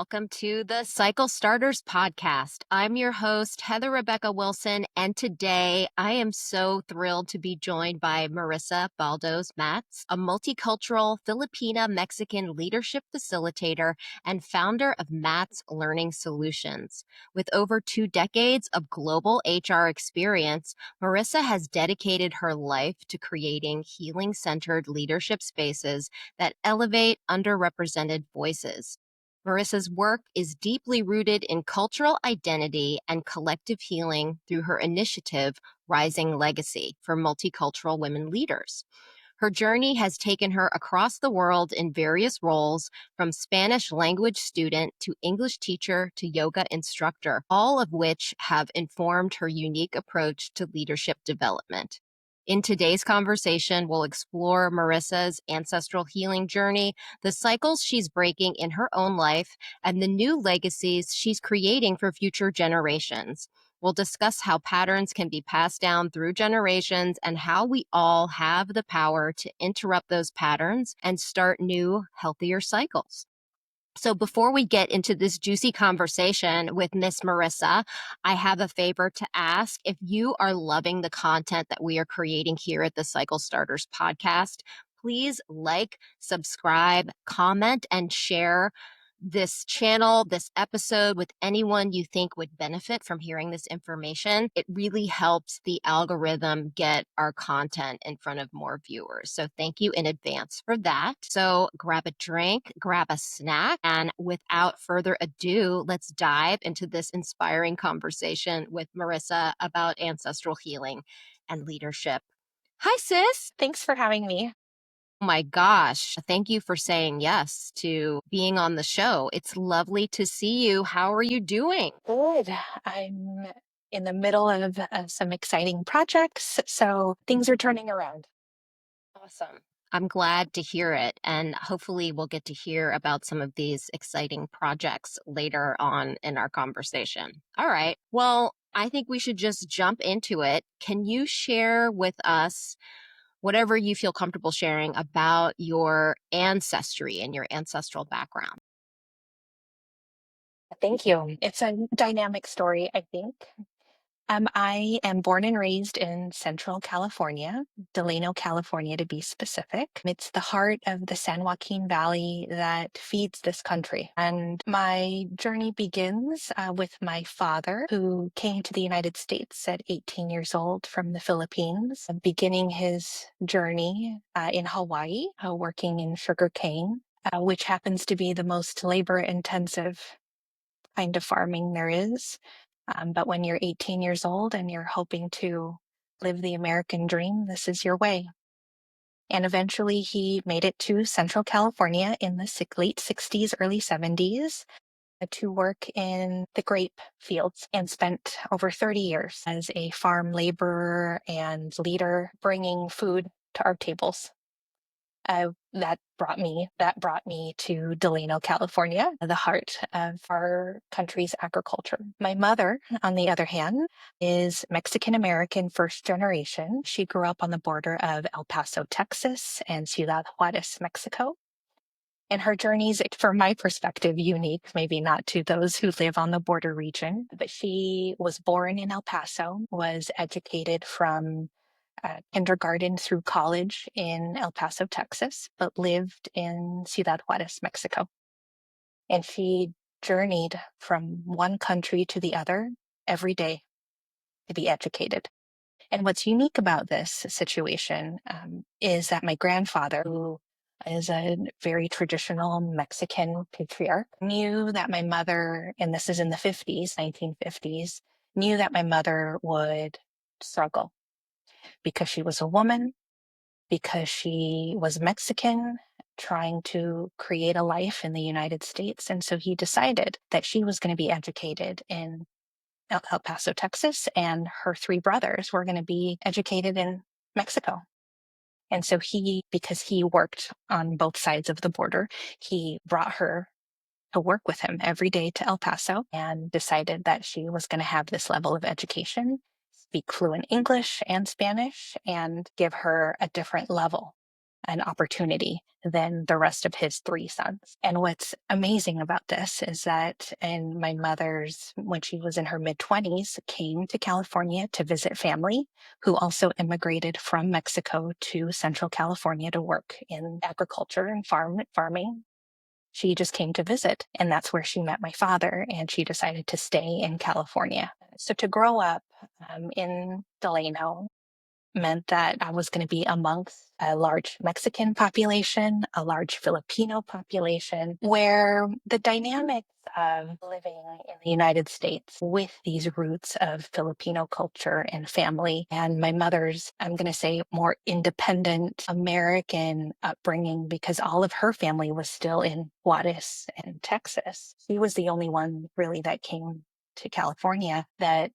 welcome to the Cycle Starters podcast. I'm your host, Heather Rebecca Wilson, and today I am so thrilled to be joined by Marisa Baldoz Matz, a multicultural Filipina-Mexican leadership facilitator and founder of Matz Learning Solutions. With over 2 decades of global HR experience, Marisa has dedicated her life to creating healing-centered leadership spaces that elevate underrepresented voices. Marisa's work is deeply rooted in cultural identity and collective healing through her initiative, Rising Legacy, for multicultural women leaders. Her journey has taken her across the world in various roles, from Spanish language student to English teacher to yoga instructor, all of which have informed her unique approach to leadership development. In today's conversation, we'll explore Marisa's ancestral healing journey, the cycles she's breaking in her own life, and the new legacies she's creating for future generations. We'll discuss how patterns can be passed down through generations and how we all have the power to interrupt those patterns and start new, healthier cycles. So before we get into this juicy conversation with Miss Marisa, I have a favor to ask. If you are loving the content that we are creating here at the Cycle Starters podcast, please like, subscribe, comment, and share this channel, this episode with anyone you think would benefit from hearing this information. It really helps the algorithm get our content in front of more viewers. So thank you in advance for that. So grab a drink, grab a snack, and without further ado, let's dive into this inspiring conversation with Marisa about ancestral healing and leadership. Hi, sis. Thanks for having me. Oh my gosh. Thank you for saying yes to being on the show. It's lovely to see you. How are you doing? Good. I'm in the middle of some exciting projects, so things are turning around. Awesome. I'm glad to hear it. And hopefully we'll get to hear about some of these exciting projects later on in our conversation. All right. Well, I think we should just jump into it. Can you share with us whatever you feel comfortable sharing about your ancestry and your ancestral background? Thank you. It's a dynamic story, I think. I am born and raised in Central California, Delano, California, to be specific. It's the heart of the San Joaquin Valley that feeds this country. And my journey begins with my father, who came to the United States at 18 years old from the Philippines, beginning his journey in Hawaii, working in sugarcane, which happens to be the most labor-intensive kind of farming there is. But when you're 18 years old and you're hoping to live the American dream, this is your way. And eventually he made it to Central California in the late 60s, early 70s to work in the grape fields, and spent over 30 years as a farm laborer and leader, bringing food to our tables. That brought me to Delano, California, the heart of our country's agriculture. My mother, on the other hand, is Mexican American first generation. She grew up on the border of El Paso, Texas, and Ciudad Juarez, Mexico. And her journey's, from my perspective, unique, maybe not to those who live on the border region. But she was born in El Paso, was educated from kindergarten through college in El Paso, Texas, but lived in Ciudad Juarez, Mexico. And she journeyed from one country to the other every day to be educated. And what's unique about this situation is that my grandfather, who is a very traditional Mexican patriarch, knew that my mother, and this is in the 50s, 1950s, knew that my mother would struggle because she was a woman, because she was Mexican, trying to create a life in the United States. And so he decided that she was going to be educated in El Paso, Texas, and her 3 brothers were going to be educated in Mexico. And so because he worked on both sides of the border, he brought her to work with him every day to El Paso and decided that she was going to have this level of education, speak fluent English and Spanish, and give her a different level an opportunity than the rest of his three sons. And what's amazing about this is that, and my mother's, when she was in her mid 20s, came to California to visit family who also immigrated from Mexico to Central California to work in agriculture and farming. She just came to visit, and that's where she met my father, and she decided to stay in California. So to grow up in Delano meant that I was going to be amongst a large Mexican population, a large Filipino population, where the dynamics of living in the United States with these roots of Filipino culture and family, and my mother's, I'm going to say, more independent American upbringing, because all of her family was still in Juarez and Texas. She was the only one really that came to California. That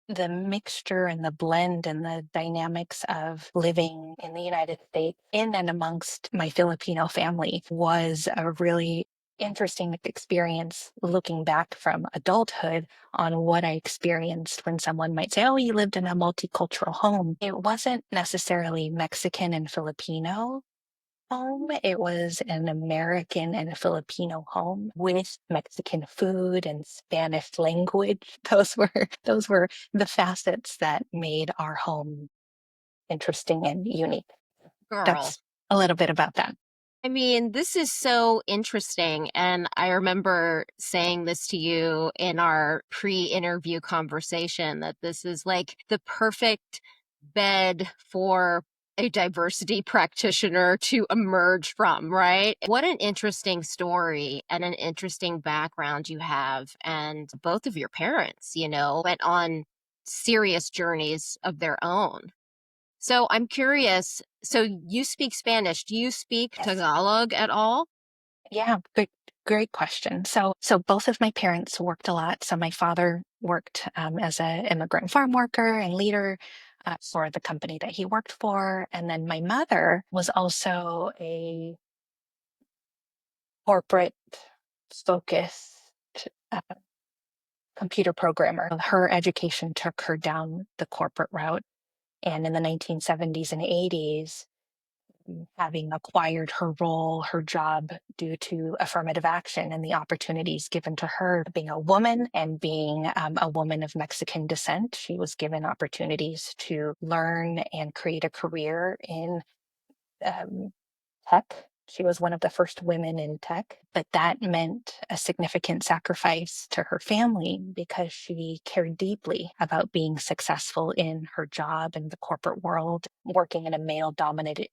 the mixture and the blend and the dynamics of living in the United States in and amongst my Filipino family was a really interesting experience looking back from adulthood on what I experienced when someone might say, oh, you lived in a multicultural home. It wasn't necessarily Mexican and Filipino home. It was an American and a Filipino home with Mexican food and Spanish language. Those were the facets that made our home interesting and unique. Girl. That's a little bit about that. I mean, this is so interesting. And I remember saying this to you in our pre-interview conversation that this is like the perfect bed for a diversity practitioner to emerge from, right? What an interesting story and an interesting background you have. And both of your parents, went on serious journeys of their own. So I'm curious. So you speak Spanish. Do you speak Yes. Tagalog at all? Yeah, great question. So both of my parents worked a lot. So my father worked as an immigrant farm worker and leader for the company that he worked for. And then my mother was also a corporate focused uh, computer programmer. Her education took her down the corporate route. And in the 1970s and 80s, having acquired her role, her job due to affirmative action and the opportunities given to her being a woman and being a woman of Mexican descent, she was given opportunities to learn and create a career in um, tech. She was one of the first women in tech, but that meant a significant sacrifice to her family because she cared deeply about being successful in her job in the corporate world. Working in a male dominated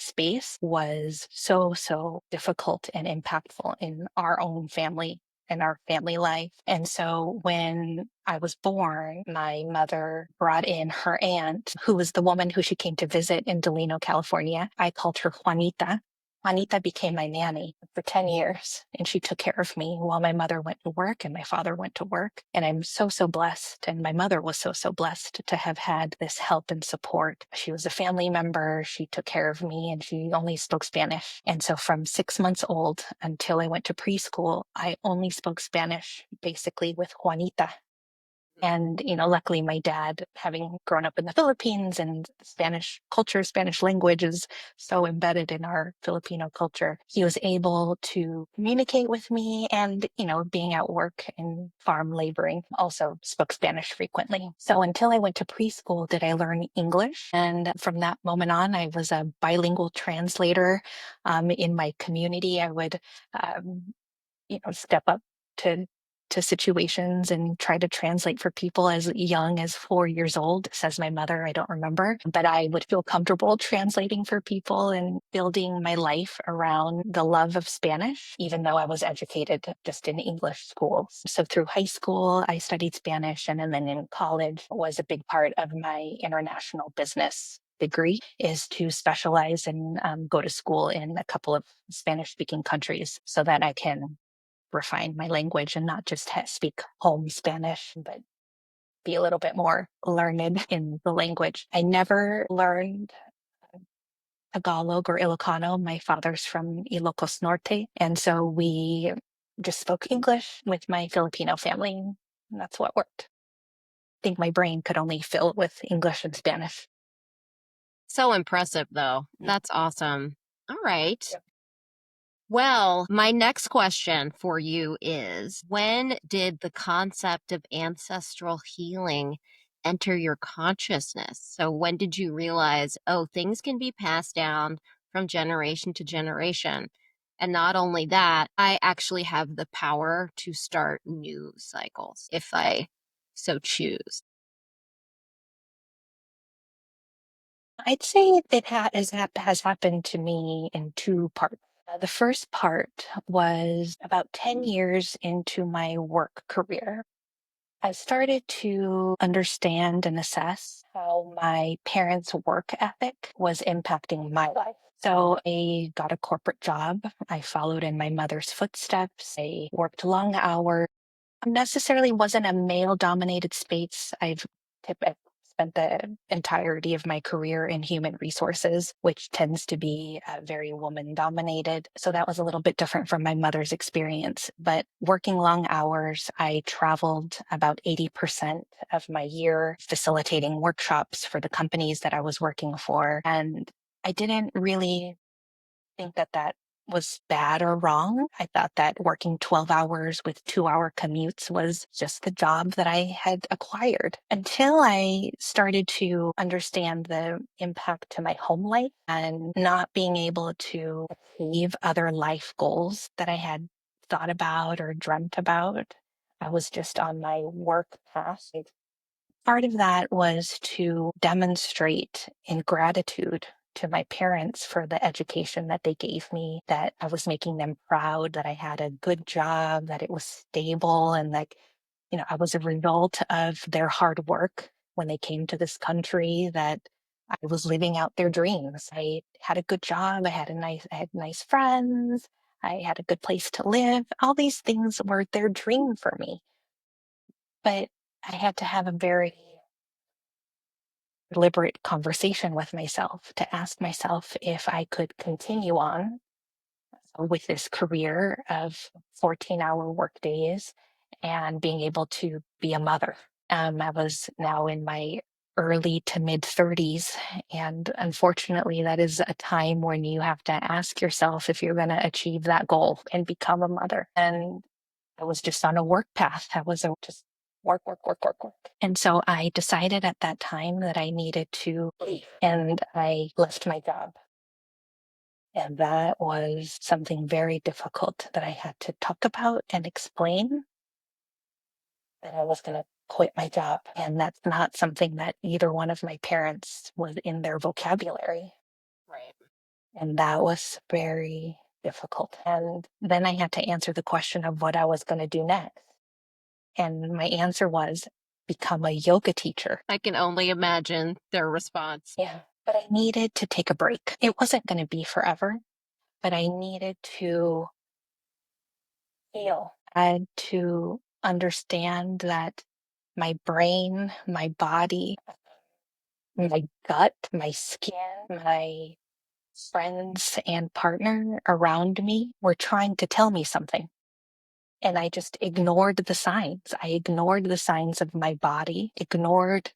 space was so difficult and impactful in our own family and our family life. And so when I was born, my mother brought in her aunt, who was the woman who she came to visit in Delano, California. I called her Juanita. Juanita became my nanny for 10 years, and she took care of me while my mother went to work and my father went to work. And I'm so blessed. And my mother was so blessed to have had this help and support. She was a family member. She took care of me, and she only spoke Spanish. And so from 6 months old until I went to preschool, I only spoke Spanish basically with Juanita. And, luckily my dad, having grown up in the Philippines and Spanish culture, Spanish language is so embedded in our Filipino culture, he was able to communicate with me and, being at work and farm laboring, also spoke Spanish frequently. So until I went to preschool, did I learn English. And from that moment on, I was a bilingual translator in my community. I would, step up to situations and try to translate for people as young as 4 years old, says my mother. I don't remember, but I would feel comfortable translating for people and building my life around the love of Spanish, even though I was educated just in English schools. So through high school, I studied Spanish, and then in college was a big part of my international business degree is to specialize and go to school in a couple of Spanish speaking countries so that I can refine my language and not just speak home Spanish, but be a little bit more learned in the language. I never learned Tagalog or Ilocano. My father's from Ilocos Norte. And so we just spoke English with my Filipino family. And that's what worked. I think my brain could only fill it with English and Spanish. So impressive, though. That's awesome. All right. Yep. Well, my next question for you is when did the concept of ancestral healing enter your consciousness? So, when did you realize, oh, things can be passed down from generation to generation? And not only that, I actually have the power to start new cycles if I so choose. I'd say has happened to me in two parts. The first part was about 10 years into my work career. I started to understand and assess how my parents' work ethic was impacting my life. So I got a corporate job. I followed in my mother's footsteps. I worked long hours necessarily wasn't a male dominated space. I've spent the entirety of my career in human resources, which tends to be very woman dominated. So that was a little bit different from my mother's experience. But working long hours, I traveled about 80% of my year facilitating workshops for the companies that I was working for. And I didn't really think that that was bad or wrong. I thought that working 12 hours with 2-hour commutes was just the job that I had acquired until I started to understand the impact to my home life and not being able to achieve other life goals that I had thought about or dreamt about. I was just on my work path. Part of that was to demonstrate in gratitude to my parents for the education that they gave me, that I was making them proud, that I had a good job, that it was stable, and like, I was a result of their hard work when they came to this country, that I was living out their dreams. I had a good job, I had nice friends, I had a good place to live. All these things were their dream for me. But I had to have a very deliberate conversation with myself to ask myself if I could continue on with this career of 14-hour work days and being able to be a mother. I was now in my early to mid 30s. And unfortunately, that is a time when you have to ask yourself if you're going to achieve that goal and become a mother. And I was just on a work path. Just work, work, work, work, work. And so I decided at that time that I needed to leave, and I left my job. And that was something very difficult that I had to talk about and explain, that I was going to quit my job. And that's not something that either one of my parents was in their vocabulary. Right. And that was very difficult. And then I had to answer the question of what I was going to do next. And my answer was become a yoga teacher. I can only imagine their response. Yeah. But I needed to take a break. It wasn't going to be forever, but I needed to heal. I had to understand that my brain, my body, my gut, my skin, my friends and partner around me were trying to tell me something. And I just ignored the signs. I ignored the signs of my body, ignored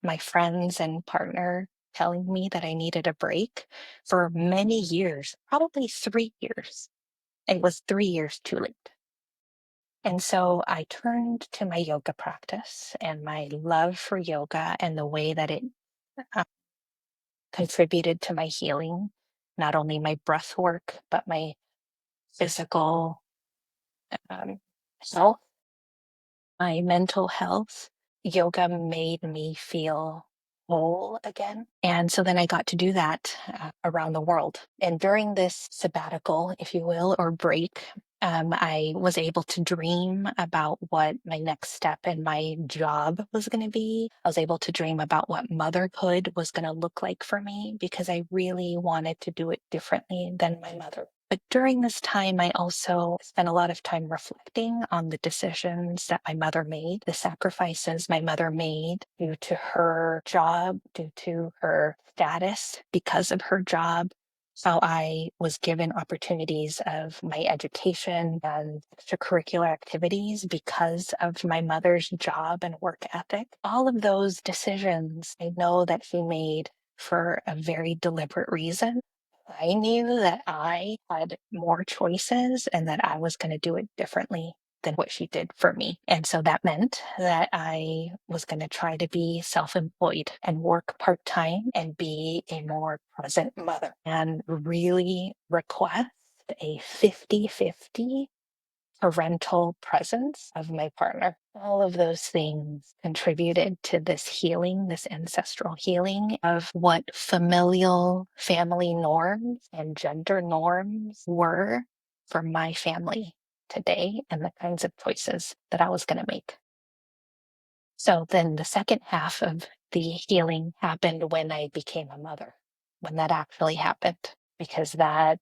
my friends and partner telling me that I needed a break for many years, probably 3 years. It was 3 years too late. And so I turned to my yoga practice and my love for yoga and the way that it uh, contributed to my healing, not only my breath work, but my physical um, health, my mental health. Yoga made me feel whole again. And so then I got to do that around the world. And during this sabbatical, if you will, or break, I was able to dream about what my next step in my job was going to be. I was able to dream about what motherhood was going to look like for me because I really wanted to do it differently than my mother. But during this time, I also spent a lot of time reflecting on the decisions that my mother made, the sacrifices my mother made due to her job, due to her status because of her job. So I was given opportunities of my education and extracurricular activities because of my mother's job and work ethic. All of those decisions I know that she made for a very deliberate reason. I knew that I had more choices and that I was going to do it differently than what she did for me. And so that meant that I was going to try to be self employed and work part time and be a more present mother and really request a 50-50 parental presence of my partner. All of those things contributed to this healing, this ancestral healing of what familial family norms and gender norms were for my family today and the kinds of choices that I was going to make. So then the second half of the healing happened when I became a mother, when that actually happened, because that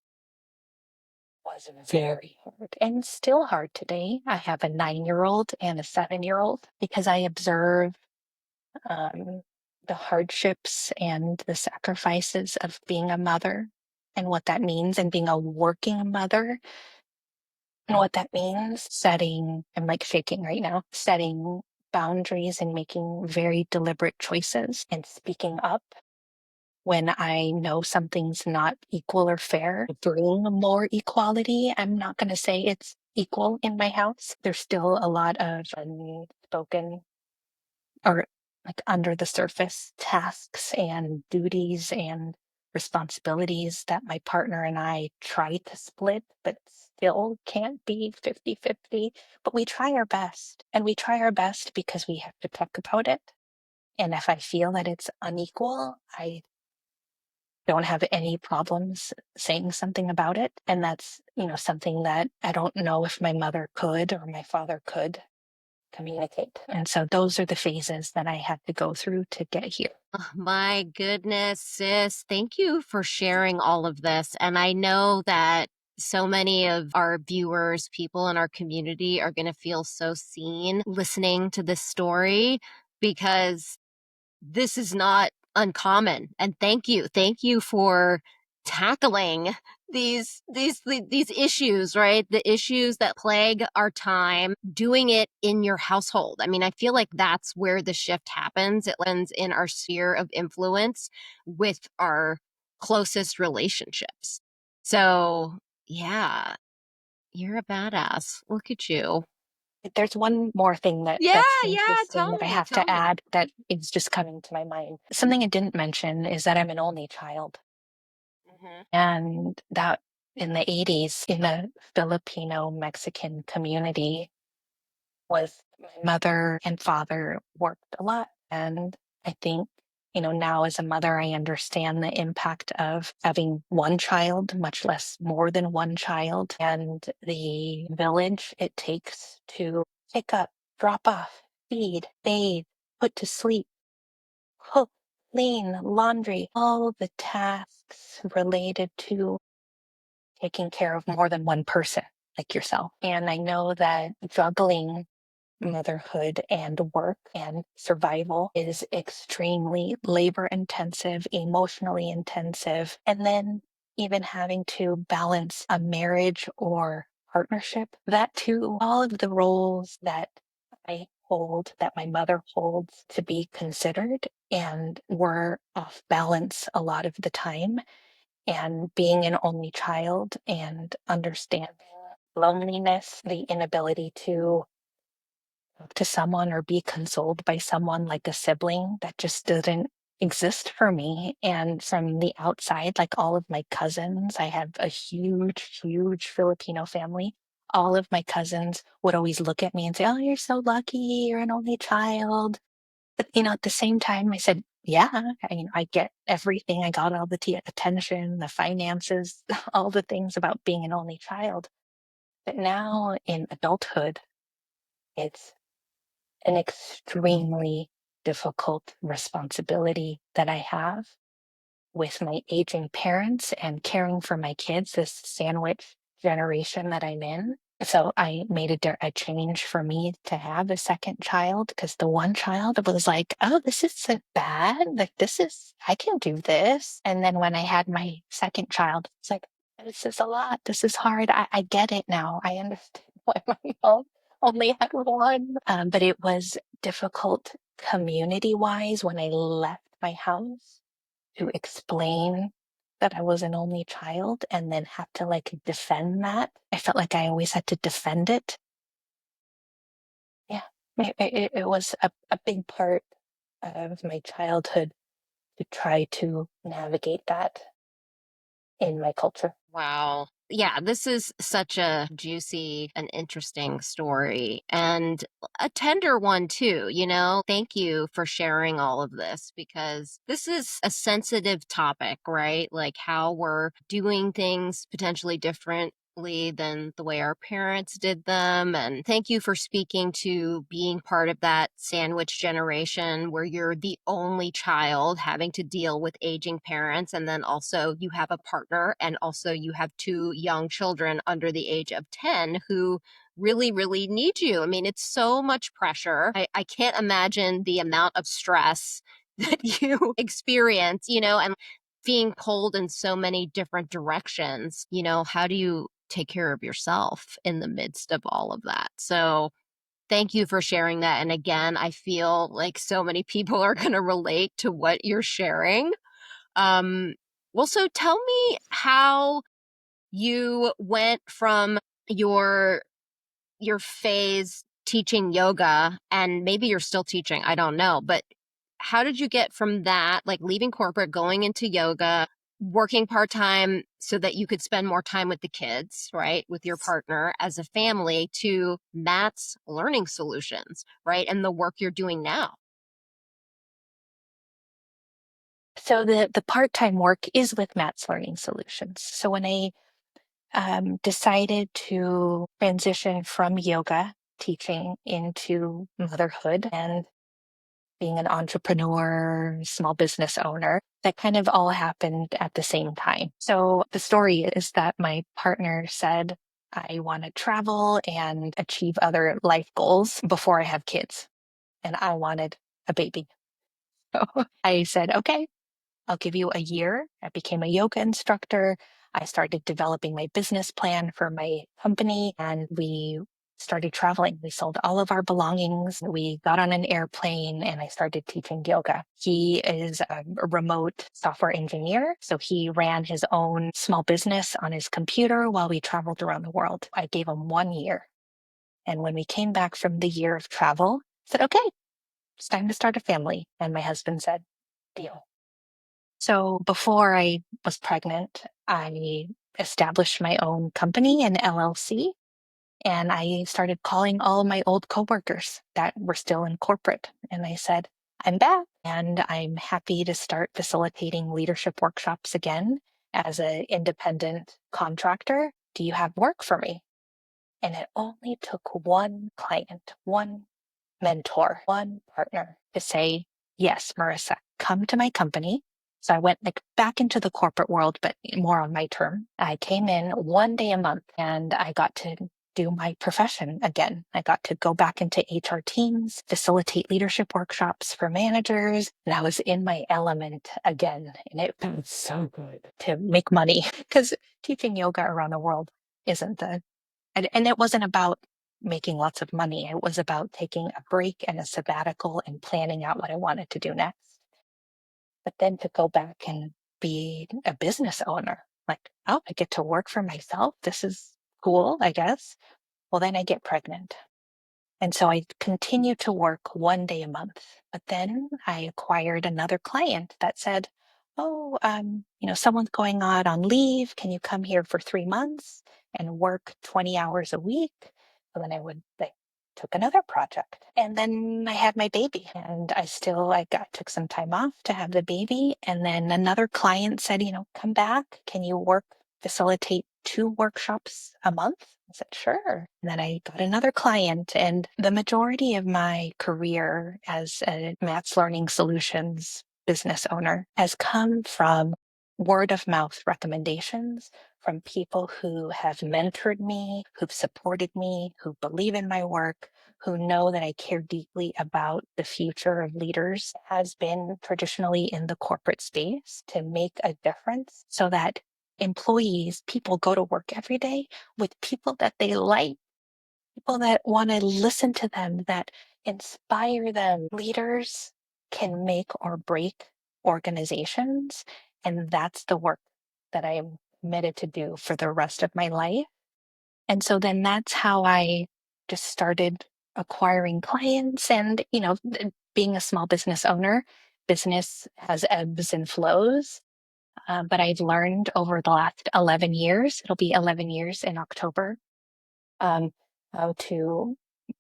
was very hard and still hard today. I have a 9-year-old and a 7-year-old because I observe um, the hardships and the sacrifices of being a mother and what that means, and being a working mother and what that means. I'm like shaking right now, setting boundaries and making very deliberate choices and speaking up when I know something's not equal or fair. Bring more equality. I'm not going to say it's equal in my house. There's still a lot of unspoken or like under the surface tasks and duties and responsibilities that my partner and I try to split, but still can't be 50-50. But we try our best. And we try our best because we have to talk about it. And if I feel that it's unequal, I don't have any problems saying something about it. And that's, something that I don't know if my mother could or my father could communicate. And so those are the phases that I had to go through to get here. Oh, my goodness, sis. Thank you for sharing all of this. And I know that so many of our viewers, people in our community, are going to feel so seen listening to this story, because this is not uncommon. And thank you for tackling these issues, right? The issues that plague our time, doing it in your household. I mean, I feel like that's where the shift happens. It lands in our sphere of influence with our closest relationships. So yeah, you're a badass. Look at you. There's one more thing Yeah, that's yeah, interesting tell that I me, have tell to me. add that is just coming to my mind. Something I didn't mention is that I'm an only child. Mhm. And that in the 80s, in the Filipino-Mexican community, was my mother and father worked a lot. And I think, now as a mother, I understand the impact of having one child, much less more than one child, and the village it takes to pick up, drop off, feed, bathe, put to sleep, cook, clean, laundry, all the tasks related to taking care of more than one person like yourself. And I know that juggling motherhood and work and survival is extremely labor intensive, emotionally intensive. And then even having to balance a marriage or partnership, that too, all of the roles that I hold, that my mother holds to be considered and were off balance a lot of the time. And being an only child and understanding loneliness, the inability to talk to someone or be consoled by someone like a sibling, that just didn't exist for me. And from the outside, like all of my cousins, I have a huge Filipino family. All of my cousins would always look at me and say, "Oh, you're so lucky. You're an only child." But, at the same time, I said, yeah, I get everything. I got all the attention, the finances, all the things about being an only child. But now in adulthood, it's an extremely difficult responsibility that I have with my aging parents and caring for my kids, this sandwich generation that I'm in. So I made a change for me to have a second child, because the one child was like, oh, this isn't bad. Like, I can do this. And then when I had my second child, it's like, this is a lot. This is hard. I get it now. I understand why my mom only had one. But it was difficult community wise when I left my house to explain that I was an only child and then have to like defend that. I felt like I always had to defend it. Yeah, it was a big part of my childhood to try to navigate that in my culture. Wow. Yeah, this is such a juicy and interesting story and a tender one too, you know? Thank you for sharing all of this because this is a sensitive topic, right? Like how we're doing things potentially differently than the way our parents did them. And thank you for speaking to being part of that sandwich generation where you're the only child having to deal with aging parents. And then also you have a partner and also you have two young children under the age of 10 who really, really need you. I mean, it's so much pressure. I can't imagine the amount of stress that you experience, you know, and being pulled in so many different directions, you know, how do you take care of yourself in the midst of all of that? So, thank you for sharing that. And again, I feel like so many people are going to relate to what you're sharing. Um, well, so tell me how you went from your your phase teaching yoga, and maybe you're still teaching, I don't know, but how did you get from that, like leaving corporate, going into yoga, working part-time so that you could spend more time with the kids, right, with your partner as a family, to Matz Learning Solutions, right, and the work you're doing now? So the part-time work is with Matz Learning Solutions. So when I decided to transition from yoga teaching into motherhood and being an entrepreneur, small business owner, that kind of all happened at the same time. So the story is that my partner said, I want to travel and achieve other life goals before I have kids. And I wanted a baby. So I said, okay, I'll give you a year. I became a yoga instructor. I started developing my business plan for my company and we started traveling. We sold all of our belongings. We got on an airplane and I started teaching yoga. He is a remote software engineer. So he ran his own small business on his computer while we traveled around the world. I gave him 1 year. And when we came back from the year of travel, I said, okay, it's time to start a family. And my husband said, deal. So before I was pregnant, I established my own company, an LLC, and I started calling all my old coworkers that were still in corporate. And I said, I'm back and I'm happy to start facilitating leadership workshops again as an independent contractor. Do you have work for me? And it only took one client, one mentor, one partner to say, yes, Marissa, come to my company. So I went like back into the corporate world, but more on my term. I came in 1 day a month and I got to do my profession again. I got to go back into HR teams, facilitate leadership workshops for managers. And I was in my element again. And it felt so good to make money because teaching yoga around the world isn't the and it wasn't about making lots of money. It was about taking a break and a sabbatical and planning out what I wanted to do next. But then to go back and be a business owner, like, oh, I get to work for myself. This is cool, I guess. Well, then I get pregnant. And so I continued to work 1 day a month. But then I acquired another client that said, oh, someone's going out on leave. Can you come here for 3 months and work 20 hours a week? So then I took another project. And then I had my baby and took some time off to have the baby. And then another client said, come back. Can you facilitate 2 workshops a month? I said, sure. And then I got another client. And the majority of my career as a Matz Learning Solutions business owner has come from word of mouth recommendations from people who have mentored me, who've supported me, who believe in my work, who know that I care deeply about the future of leaders, has been traditionally in the corporate space to make a difference so that employees, people go to work every day with people that they like, people that want to listen to them, that inspire them. Leaders can make or break organizations. And that's the work that I'm committed to do for the rest of my life. And so then that's how I just started acquiring clients and, being a small business owner, business has ebbs and flows. But I've learned over the last 11 years, it'll be 11 years in October, um, how to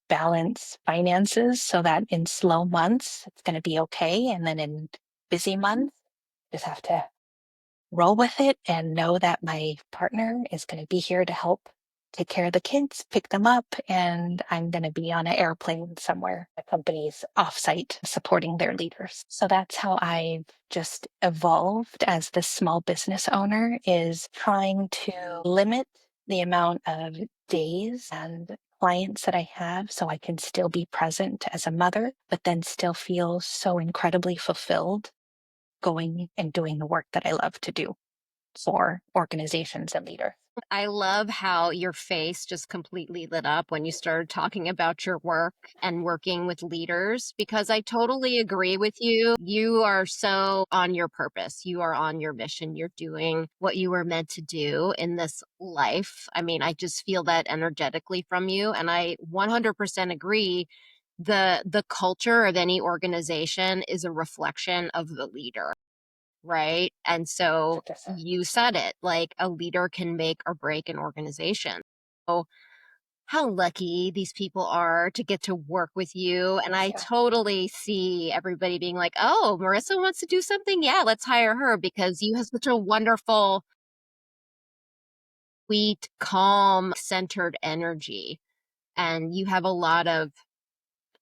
balance finances so that in slow months, it's going to be okay. And then in busy months, just have to roll with it and know that my partner is going to be here to help take care of the kids, pick them up, and I'm going to be on an airplane somewhere. The company's offsite supporting their leaders. So that's how I've just evolved as the small business owner, is trying to limit the amount of days and clients that I have so I can still be present as a mother, but then still feel so incredibly fulfilled going and doing the work that I love to do for organizations and leaders. I love how your face just completely lit up when you started talking about your work and working with leaders, because I totally agree with you. You are so on your purpose. You are on your mission. You're doing what you were meant to do in this life. I mean, I just feel that energetically from you. And I 100% agree. The culture of any organization is a reflection of the leader. Right? And so 100%. you said it, like a leader can make or break an organization. So how lucky these people are to get to work with you. And Thank I you. totally see everybody being like, oh, Marisa wants to do something. Yeah, let's hire her, because you have such a wonderful, sweet, calm, centered energy. And you have a lot of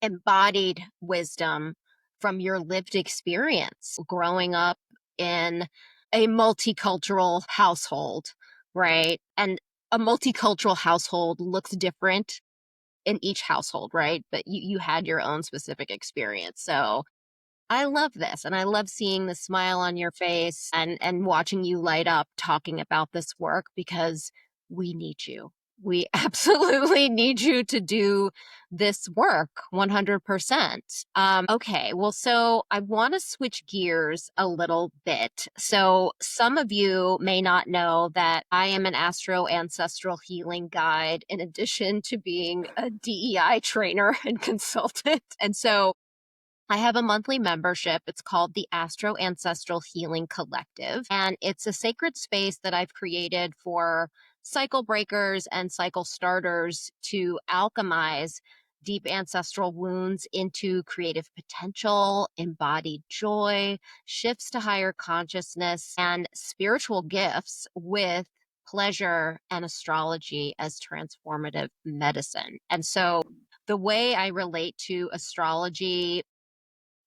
embodied wisdom from your lived experience growing up in a multicultural household, right? And a multicultural household looks different in each household, right? But you had your own specific experience. So I love this, and I love seeing the smile on your face and watching you light up talking about this work, because we need you. We absolutely need you to do this work 100%. Okay, well, so I want to switch gears a little bit. So some of you may not know that I am an ancestral healing guide in addition to being a DEI trainer and consultant. And so I have a monthly membership. It's called the Ancestral Healing Collective, and it's a sacred space that I've created for cycle breakers and cycle starters to alchemize deep ancestral wounds into creative potential, embodied joy, shifts to higher consciousness, and spiritual gifts with pleasure and astrology as transformative medicine. And so the way I relate to astrology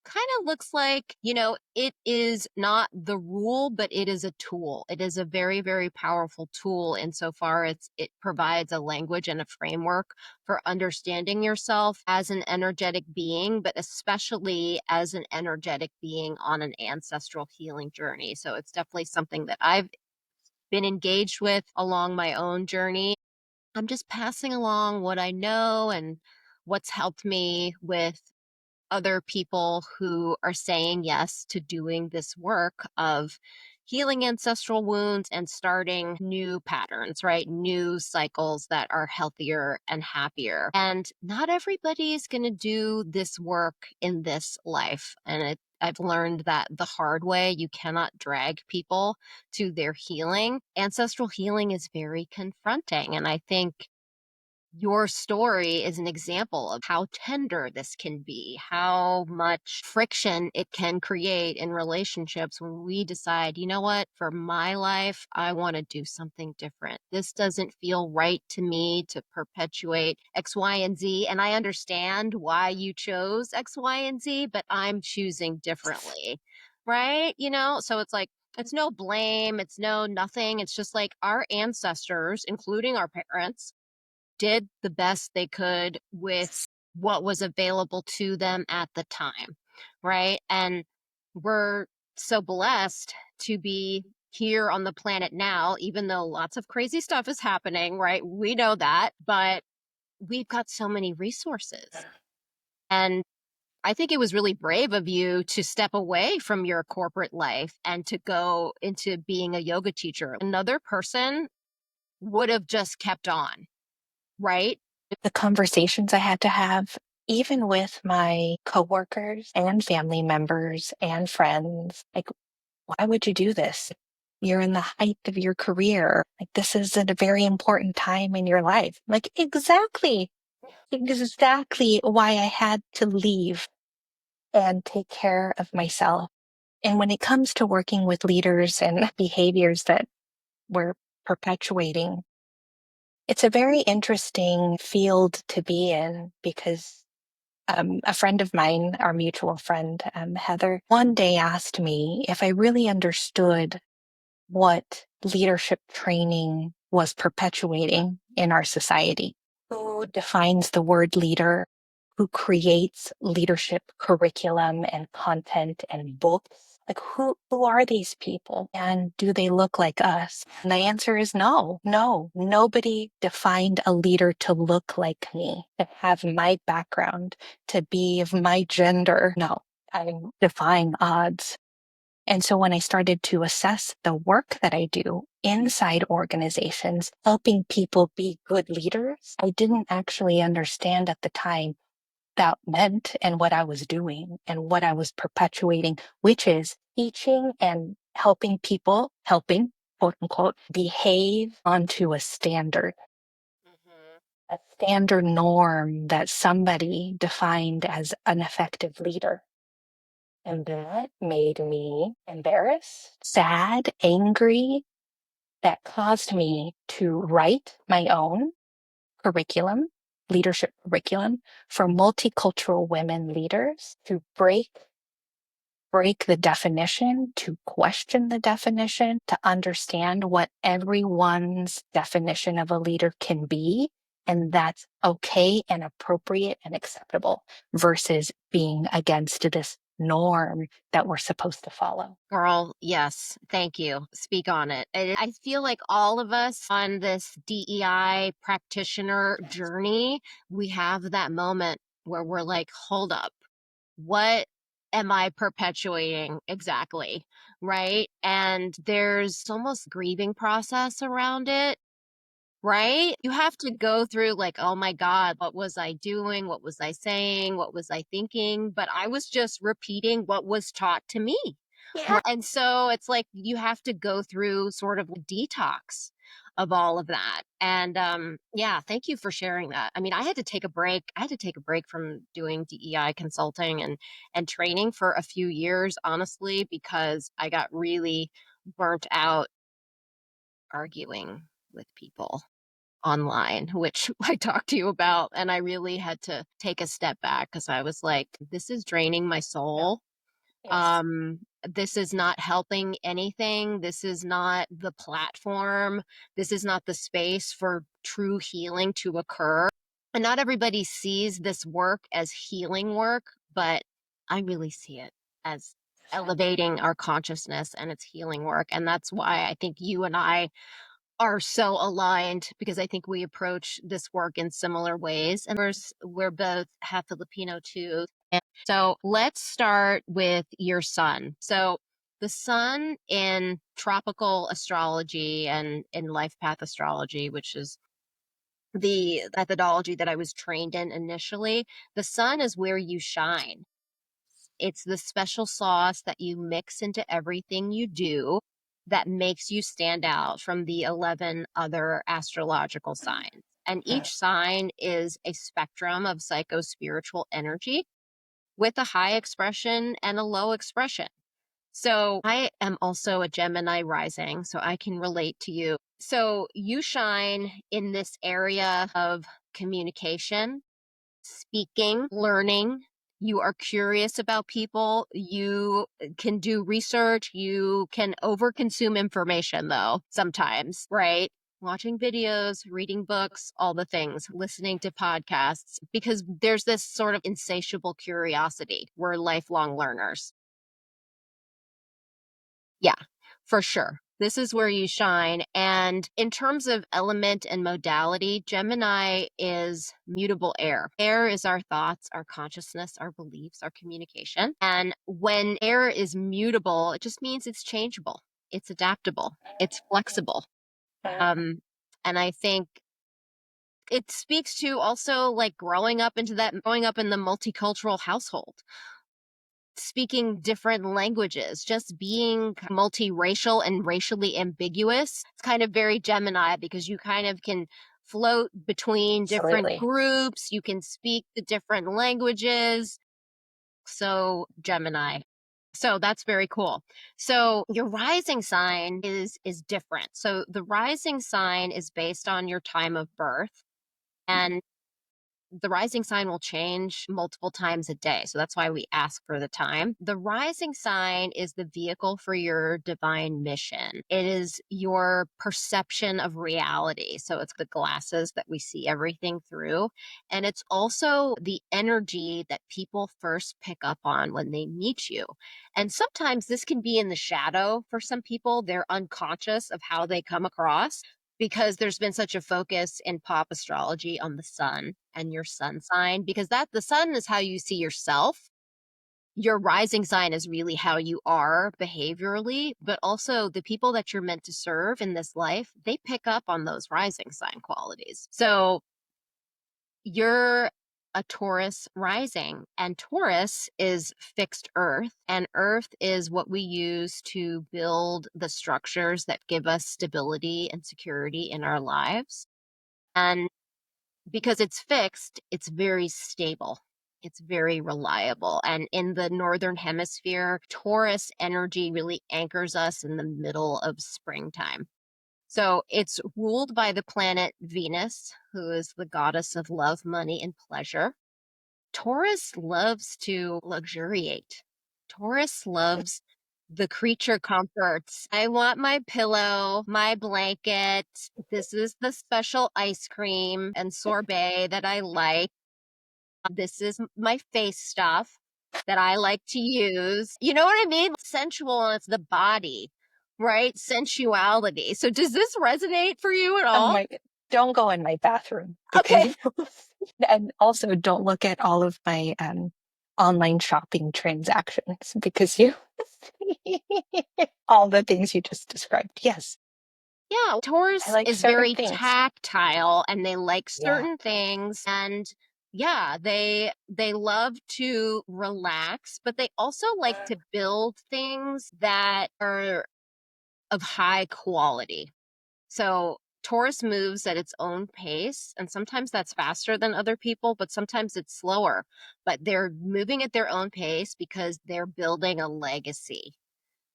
kind of looks like, it is not the rule, but it is a tool. It is a very, very powerful tool insofar as it provides a language and a framework for understanding yourself as an energetic being, but especially as an energetic being on an ancestral healing journey. So it's definitely something that I've been engaged with along my own journey. I'm just passing along what I know and what's helped me with other people who are saying yes to doing this work of healing ancestral wounds and starting new patterns, right? New cycles that are healthier and happier. And not everybody is going to do this work in this life. And I've learned that the hard way. You cannot drag people to their healing. Ancestral healing is very confronting. And I think your story is an example of how tender this can be, how much friction it can create in relationships when we decide, you know what, for my life, I want to do something different. This doesn't feel right to me to perpetuate X, Y, and Z. And I understand why you chose X, Y, and Z, but I'm choosing differently, right? So it's like, it's no blame, it's no nothing. It's just like our ancestors, including our parents, did the best they could with what was available to them at the time, right? And we're so blessed to be here on the planet now, even though lots of crazy stuff is happening, right? We know that, but we've got so many resources. And I think it was really brave of you to step away from your corporate life and to go into being a yoga teacher. Another person would have just kept on, right? The conversations I had to have, even with my coworkers and family members and friends, like, why would you do this? You're in the height of your career. Like, this is at a very important time in your life. Like, exactly why I had to leave and take care of myself. And when it comes to working with leaders and behaviors that we're perpetuating, it's a very interesting field to be in because a friend of mine, our mutual friend, Heather, one day asked me if I really understood what leadership training was perpetuating in our society. Who defines the word leader? Who creates leadership curriculum and content and books? Like, who are these people? And do they look like us? And the answer is no, nobody defined a leader to look like me, to have my background, to be of my gender. No, I'm defying odds. And so when I started to assess the work that I do inside organizations, helping people be good leaders, I didn't actually understand at the time that meant and what I was doing and what I was perpetuating, which is teaching and helping, quote unquote, behave onto a standard norm that somebody defined as an effective leader. And that made me embarrassed, sad, angry. That caused me to write my own curriculum, leadership curriculum for multicultural women leaders to break the definition, to question the definition, to understand what everyone's definition of a leader can be. And that's okay and appropriate and acceptable versus being against this norm that we're supposed to follow. Girl, yes. Thank you. Speak on it. I feel like all of us on this DEI practitioner journey, we have that moment where we're like, hold up, what am I perpetuating exactly? Right. And there's almost grieving process around it. Right? You have to go through like, "Oh my god, what was I doing? What was I saying? What was I thinking?" But I was just repeating what was taught to me. Yeah. And so it's like you have to go through sort of a detox of all of that. And yeah, thank you for sharing that. I mean, I had to take a break. I had to take a break from doing DEI consulting and training for a few years, honestly, because I got really burnt out arguing with people online, which I talked to you about. And I really had to take a step back because I was like, this is draining my Yeah. soul. Yes. This is not helping anything. This is not the platform. This is not the space for true healing to occur. And not everybody sees this work as healing work, but I really see it as elevating our consciousness and it's healing work. And that's why I think you and I are so aligned because I think we approach this work in similar ways. And we're both half Filipino too. And so let's start with your sun. So the sun in tropical astrology and in life path astrology, which is the methodology that I was trained in initially, the sun is where you shine. It's the special sauce that you mix into everything you do that makes you stand out from the 11 other astrological signs. And each sign is a spectrum of psycho-spiritual energy with a high expression and a low expression. So I am also a Gemini rising, so I can relate to you. So you shine in this area of communication, speaking, learning. You are curious about people. You can do research. You can overconsume information, though, sometimes, right? Watching videos, reading books, all the things, listening to podcasts, because there's this sort of insatiable curiosity. We're lifelong learners. Yeah, for sure. This is where you shine. And in terms of element and modality, Gemini is mutable air. Air is our thoughts, our consciousness, our beliefs, our communication. And when air is mutable, it just means it's changeable, it's adaptable, it's flexible. And I think it speaks to also like growing up in the multicultural household, speaking different languages, just being multiracial and racially ambiguous. It's kind of very Gemini because you kind of can float between different Absolutely. groups, you can speak the different languages. So Gemini. So that's very cool. So your rising sign is different. So the rising sign is based on your time of birth, and the rising sign will change multiple times a day. So that's why we ask for the time. The rising sign is the vehicle for your divine mission. It is your perception of reality. So it's the glasses that we see everything through. And it's also the energy that people first pick up on when they meet you. And sometimes this can be in the shadow for some people. They're unconscious of how they come across, because there's been such a focus in pop astrology on the sun and your sun sign, because the sun is how you see yourself. Your rising sign is really how you are behaviorally, but also the people that you're meant to serve in this life, they pick up on those rising sign qualities. So you're a Taurus rising, and Taurus is fixed earth, and earth is what we use to build the structures that give us stability and security in our lives. And because it's fixed, it's very stable. It's very reliable. And in the Northern Hemisphere, Taurus energy really anchors us in the middle of springtime. So it's ruled by the planet Venus, who is the goddess of love, money, and pleasure. Taurus loves to luxuriate. Taurus loves the creature comforts. I want my pillow, my blanket. This is the special ice cream and sorbet that I like. This is my face stuff that I like to use. You know what I mean? Sensual, and it's the body, right? Sensuality. So does this resonate for you at Oh all? my, don't go in my bathroom, Okay. okay? And also don't look at all of my online shopping transactions because you all the things you just described. Yes, Yeah, I Taurus like is certain very things. tactile and they like Yeah. certain things, and yeah, they love to relax, but they also like to build things that are of high quality. So Taurus moves at its own pace, and sometimes that's faster than other people, but sometimes it's slower. But they're moving at their own pace because they're building a legacy.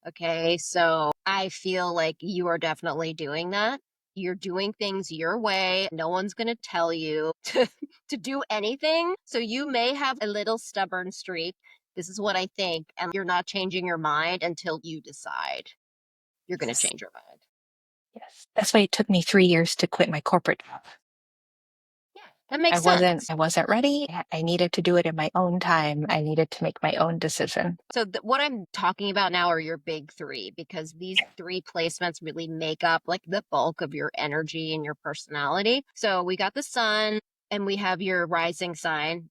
Okay, so I feel like you are definitely doing that. You're doing things your way. No one's going to tell you to do anything. So you may have a little stubborn streak. This is what I think. And you're not changing your mind until you decide you're going to Yes. change your mind. Yes. That's why it took me 3 years to quit my corporate job. Yeah, that makes sense. I wasn't ready. I needed to do it in my own time. I needed to make my own decision. So what I'm talking about now are your big three, because these three placements really make up like the bulk of your energy and your personality. So we got the sun and we have your rising sign.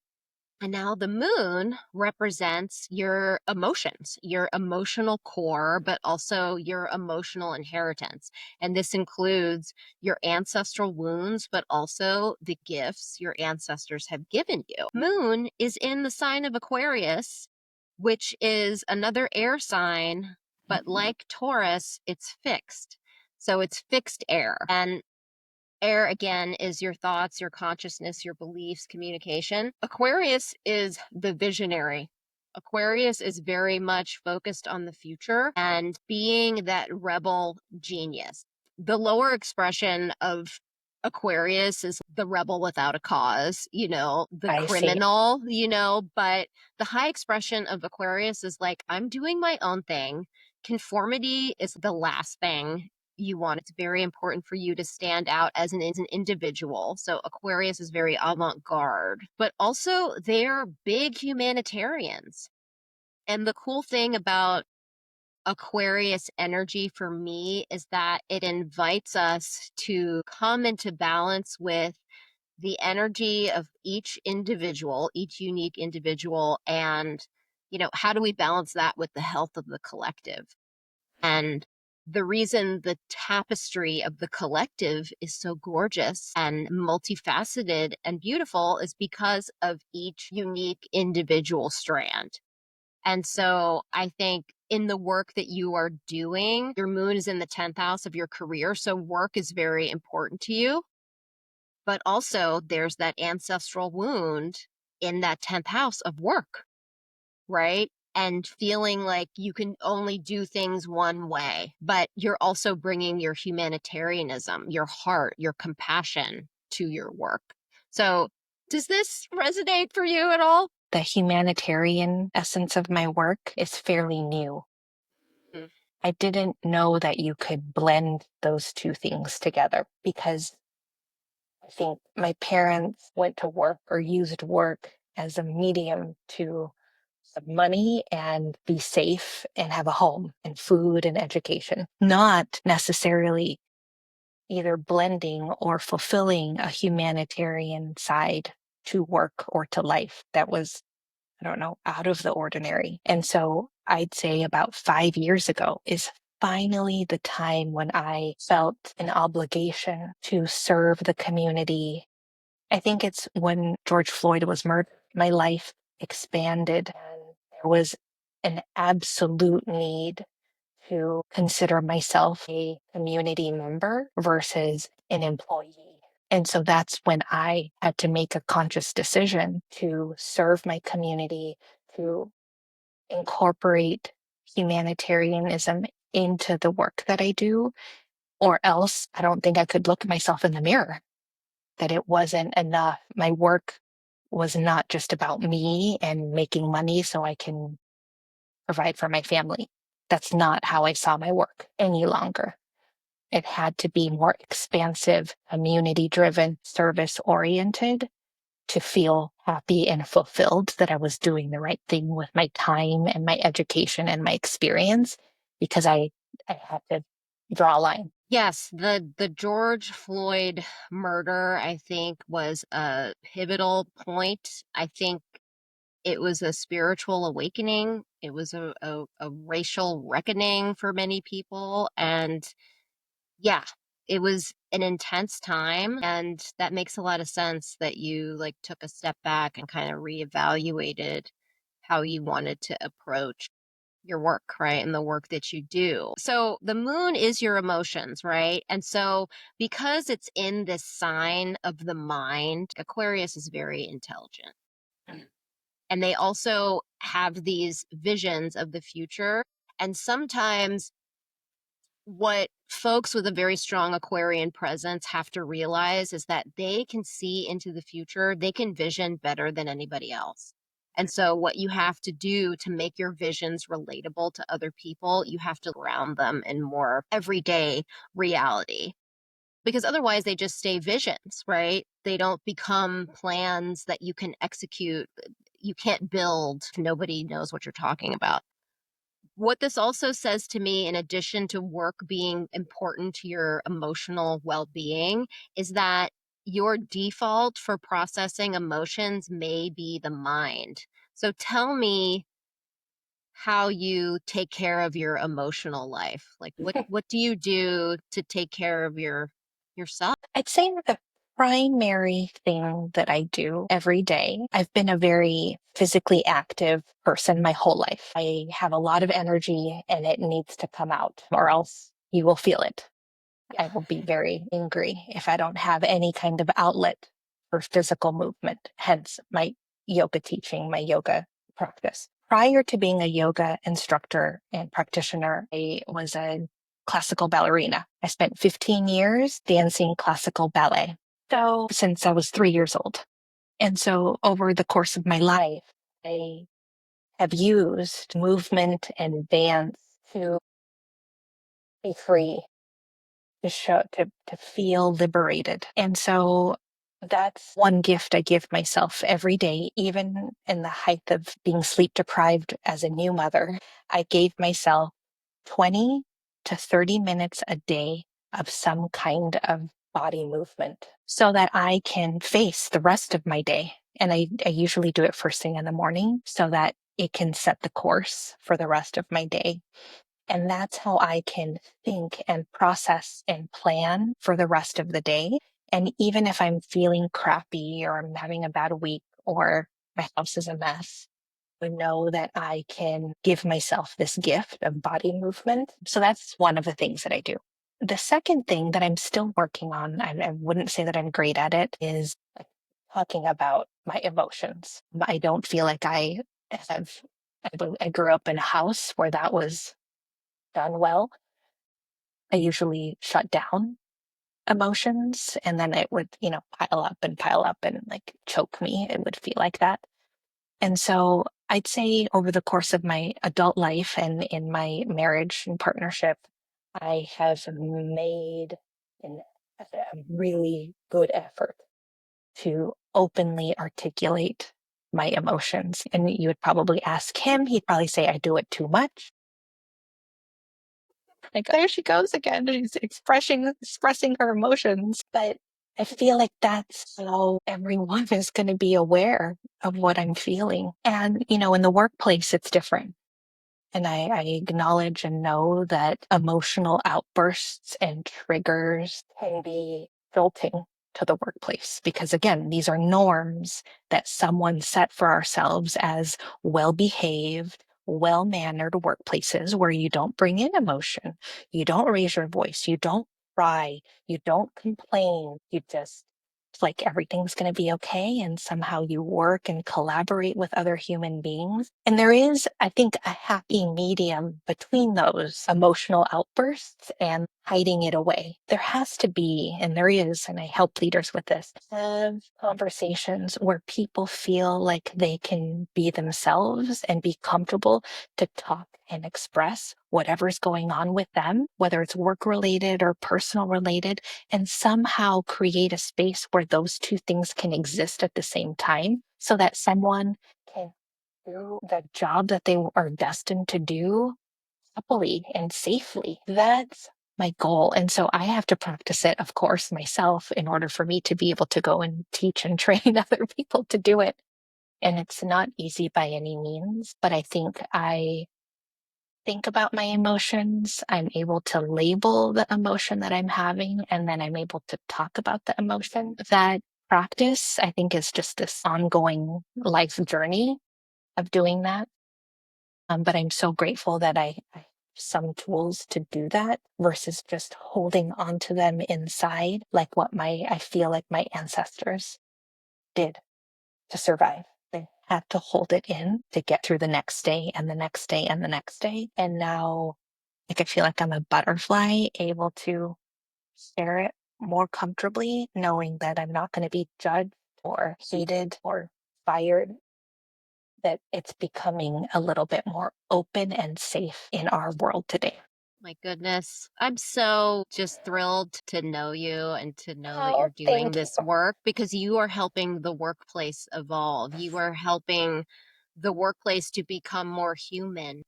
And now the moon represents your emotions, your emotional core, but also your emotional inheritance. And this includes your ancestral wounds, but also the gifts your ancestors have given you. Moon is in the sign of Aquarius, which is another air sign, but like Taurus, it's fixed. So it's fixed air. And air, again, is your thoughts, your consciousness, your beliefs, communication. Aquarius is the visionary. Aquarius is very much focused on the future and being that rebel genius. The lower expression of Aquarius is the rebel without a cause, the I see. criminal, but the high expression of Aquarius is like, I'm doing my own thing. Conformity is the last thing you want. It's very important for you to stand out as an individual. So Aquarius is very avant-garde, but also they're big humanitarians. And the cool thing about Aquarius energy for me is that it invites us to come into balance with the energy of each individual, each unique individual, and, how do we balance that with the health of the collective? And the reason the tapestry of the collective is so gorgeous and multifaceted and beautiful is because of each unique individual strand. And so I think in the work that you are doing, your moon is in the 10th house of your career. So work is very important to you. But also, there's that ancestral wound in that 10th house of work, right? And feeling like you can only do things one way, but you're also bringing your humanitarianism, your heart, your compassion to your work. So, does this resonate for you at all? The humanitarian essence of my work is fairly new. Mm. I didn't know that you could blend those two things together because I think my parents went to work or used work as a medium to have money and be safe and have a home and food and education, not necessarily either blending or fulfilling a humanitarian side to work or to life that was, I don't know, out of the ordinary. And so I'd say about 5 years ago is finally the time when I felt an obligation to serve the community. I think it's when George Floyd was murdered, my life expanded and there was an absolute need to consider myself a community member versus an employee. And so that's when I had to make a conscious decision to serve my community, to incorporate humanitarianism into the work that I do, or else I don't think I could look myself in the mirror, that it wasn't enough. My work was not just about me and making money so I can provide for my family. That's not how I saw my work any longer. It had to be more expansive, community driven, service oriented to feel happy and fulfilled that I was doing the right thing with my time and my education and my experience because I had to draw a line. Yes, the George Floyd murder, I think, was a pivotal point. I think it was a spiritual awakening. It was a racial reckoning for many people. And yeah, it was an intense time. And that makes a lot of sense that you like took a step back and kind of reevaluated how you wanted to approach your work, right? And the work that you do. So the moon is your emotions, right? And so because it's in this sign of the mind, Aquarius is very intelligent. And they also have these visions of the future. And sometimes what folks with a very strong Aquarian presence have to realize is that they can see into the future, they can vision better than anybody else. And so, what you have to do to make your visions relatable to other people, you have to ground them in more everyday reality. Because otherwise, they just stay visions, right? They don't become plans that you can execute. You can't build. Nobody knows what you're talking about. What this also says to me, in addition to work being important to your emotional well being, is that your default for processing emotions may be the mind. So tell me how you take care of your emotional life. Like what do you do to take care of yourself? I'd say the primary thing that I do every day, I've been a very physically active person my whole life. I have a lot of energy and it needs to come out, or else you will feel it. Yeah. I will be very angry if I don't have any kind of outlet for physical movement, hence my yoga teaching, my yoga practice. Prior to being a yoga instructor and practitioner, I was a classical ballerina. I spent 15 years dancing classical ballet. So since I was 3 years old. And so over the course of my life, I have used movement and dance to be free, to show, to feel liberated. And so that's one gift I give myself every day, even in the height of being sleep deprived as a new mother. I gave myself 20 to 30 minutes a day of some kind of body movement so that I can face the rest of my day. And I usually do it first thing in the morning so that it can set the course for the rest of my day. And that's how I can think and process and plan for the rest of the day. And even if I'm feeling crappy or I'm having a bad week or my house is a mess, I know that I can give myself this gift of body movement. So that's one of the things that I do. The second thing that I'm still working on, I wouldn't say that I'm great at it, is talking about my emotions. I don't feel like have, I grew up in a house where that was done well. I usually shut down emotions and then it would, pile up and like choke me. It would feel like that. And so I'd say over the course of my adult life and in my marriage and partnership, I have made a really good effort to openly articulate my emotions. And you would probably ask him, he'd probably say, I do it too much. Like, there she goes again. She's expressing her emotions. But I feel like that's how everyone is going to be aware of what I'm feeling. And, in the workplace, it's different. And I acknowledge and know that emotional outbursts and triggers can be jolting to the workplace because, again, these are norms that someone set for ourselves as well behaved, well mannered workplaces where you don't bring in emotion, you don't raise your voice, you don't cry, you don't complain, you just like everything's going to be okay. And somehow you work and collaborate with other human beings. And there is, I think, a happy medium between those emotional outbursts and hiding it away. There has to be, and there is, and I help leaders with this, have conversations where people feel like they can be themselves and be comfortable to talk and express whatever's going on with them, whether it's work related or personal related, and somehow create a space where those two things can exist at the same time so that someone can do the job that they are destined to do happily and safely. That's my goal. And so I have to practice it, of course, myself in order for me to be able to go and teach and train other people to do it. And it's not easy by any means, but I think I think about my emotions. I'm able to label the emotion that I'm having, and then I'm able to talk about the emotion. That practice, I think, is just this ongoing life journey of doing that. But I'm so grateful that I have some tools to do that versus just holding on to them inside, like what I feel like my ancestors did to survive. They had to hold it in to get through the next day and the next day and the next day. And now, like, I feel like I'm a butterfly able to share it more comfortably, knowing that I'm not going to be judged or hated or fired, that it's becoming a little bit more open and safe in our world today. My goodness. I'm so just thrilled to know you and to know that Oh, you're doing thank you. this work because you are helping the workplace evolve. You are helping the workplace to become more human,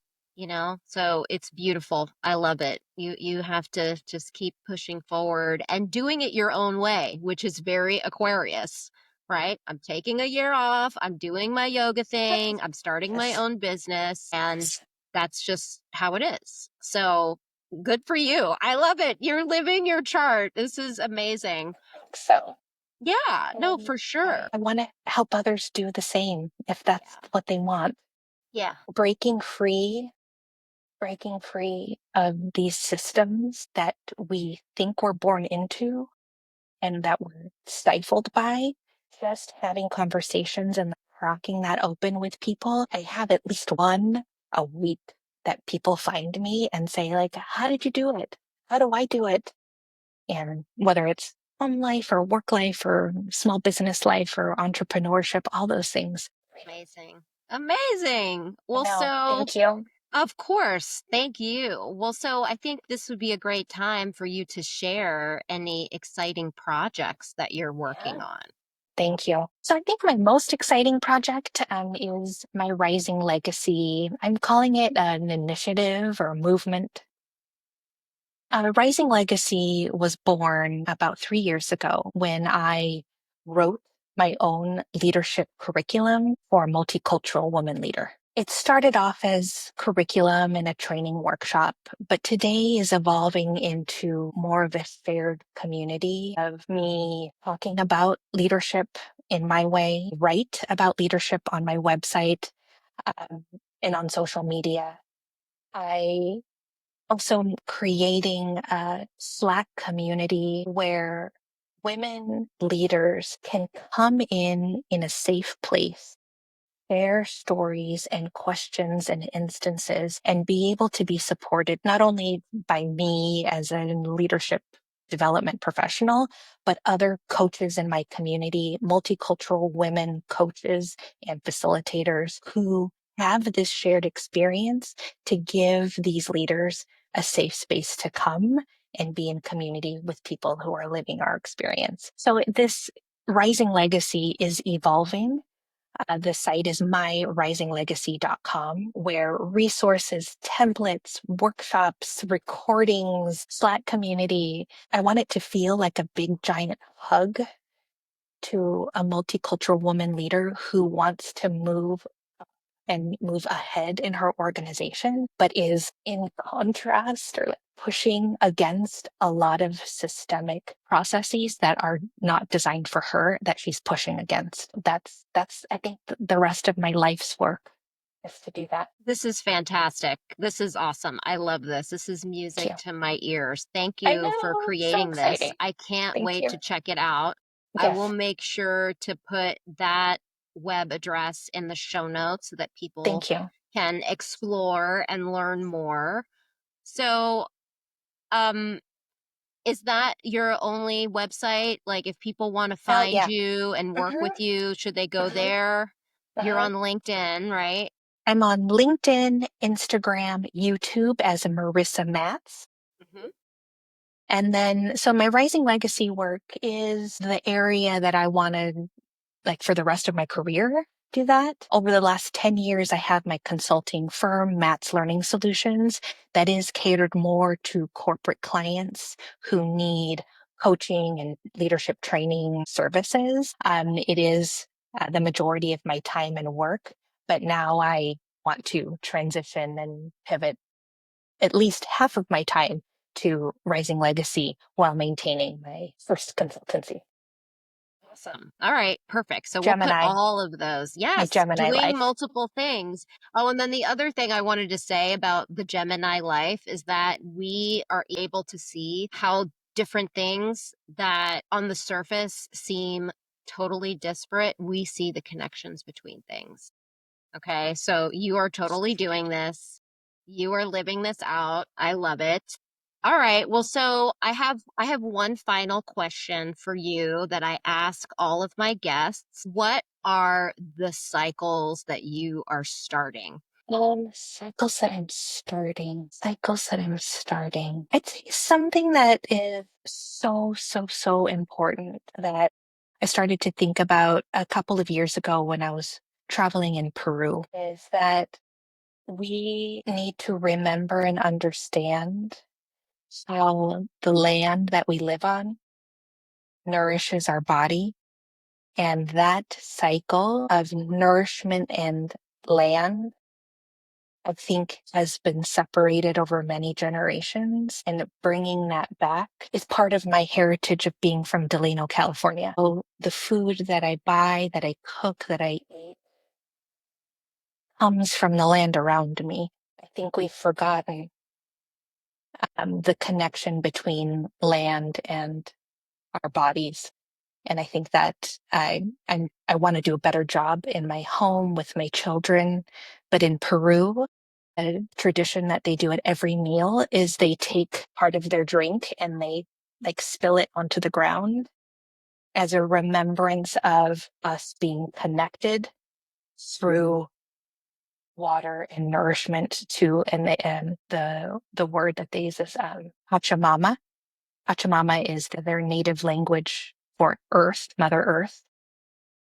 So it's beautiful. I love it. You have to just keep pushing forward and doing it your own way, which is very Aquarius, right? I'm taking a year off. I'm doing my yoga thing. I'm starting my Yes. own business and that's just how it is. So good for you. I love it. You're living your chart. This is amazing. So, Yeah, no, for sure. I want to help others do the same if that's Yeah. what they want. Yeah. Breaking free of these systems that we think we're born into and that we're stifled by, just having conversations and cracking that open with people. I have at least one a week that people find me and say, like, how did you do it? How do I do it? And whether it's home life or work life or small business life or entrepreneurship, all those things. Amazing. Amazing. Well, No, so thank you. of course, thank you. Well, so I think this would be a great time for you to share any exciting projects that you're working Yeah. on. Thank you. So I think my most exciting project is my Rising Legacy. I'm calling it an initiative or a movement Rising Legacy was born about 3 years ago when I wrote my own leadership curriculum for a multicultural woman leader. It started off as curriculum and a training workshop, but today is evolving into more of a shared community of me talking about leadership in my way, write about leadership on my website and on social media. I also creating a Slack community where women leaders can come in a safe place, share stories and questions and instances, and be able to be supported not only by me as a leadership development professional, but other coaches in my community, multicultural women coaches and facilitators who have this shared experience to give these leaders a safe space to come and be in community with people who are living our experience. So this Rising Legacy is evolving. The site is myrisinglegacy.com, where resources, templates, workshops, recordings, Slack community. I want it to feel like a big giant hug to a multicultural woman leader who wants to move ahead in her organization, but is in contrast or like pushing against a lot of systemic processes that are not designed for her that she's pushing against. That's I think the rest of my life's work is to do that. This is fantastic. This is awesome. I love this. This is Thank music you. to my ears. Thank I you for know, so creating this. exciting. I can't Thank wait you. to check it out. I will Yes, make sure to put that web address in the show notes so that people thank you. can explore and learn more. So, um, is that your only website? Like, if people want to Oh find yeah. you and work Mm-hmm, with you, should they go mm-hmm, there? You're uh-huh. on LinkedIn, right? I'm on LinkedIn, Instagram, YouTube as a Marisa Matz. Mhm. And then, so my Rising Legacy work is the area that I want to, like, for the rest of my career, do that. Over the last 10 years, I have my consulting firm, Matz Learning Solutions, that is catered more to corporate clients who need coaching and leadership training services. It is the majority of my time and work, but now I want to transition and pivot at least half of my time to Rising Legacy while maintaining my first consultancy. Awesome. All right, perfect. So we'll put Gemini, all of those. my Yes, Gemini doing life. multiple things. Oh, and then the other thing I wanted to say about the Gemini life is that we are able to see how different things that on the surface seem totally disparate, we see the connections between things. Okay, so you are totally doing this. You are living this out. I love it. All right. Well, so I have one final question for you that I ask all of my guests. What are the cycles that you are starting? Cycles that I'm starting. I'd say something that is so, so, so important that I started to think about a couple of years ago when I was traveling in Peru is that we need to remember and understand how the land that we live on nourishes our body. And that cycle of nourishment and land, I think, has been separated over many generations. And bringing that back is part of my heritage of being from Delano, California. So the food that I buy, that I cook, that I eat comes from the land around me. I think we've forgotten the connection between land and our bodies. And I think that I want to do a better job in my home with my children. But in Peru, a tradition that they do at every meal is they take part of their drink and they like spill it onto the ground as a remembrance of us being connected through water and nourishment to and the word that they use is Pachamama. Pachamama is their native language for Earth, Mother Earth.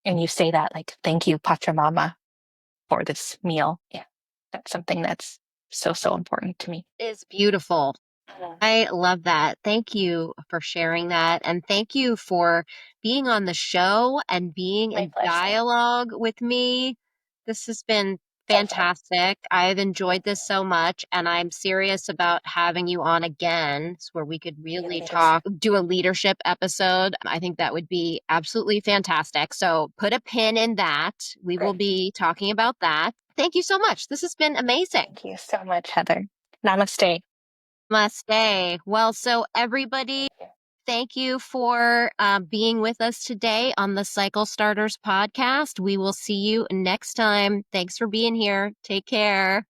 And you say that like, thank you, Pachamama, for this meal. Yeah, that's something that's so, so important to me. Is beautiful. I love that. Thank you for sharing that. And thank you for being on the show and being My in pleasure. dialogue with me. This has been So fun. fantastic. I've enjoyed this so much, and I'm serious about having you on again where we could really talk, do a leadership episode. I think that would be absolutely fantastic. So put a pin in that. We will Great. be talking about that. Thank you so much. This has been amazing. Thank you so much, Heather. Namaste. Namaste. Well, so everybody, Thank you. thank you for being with us today on the Cycle Starters podcast. We will see you next time. Thanks for being here. Take care.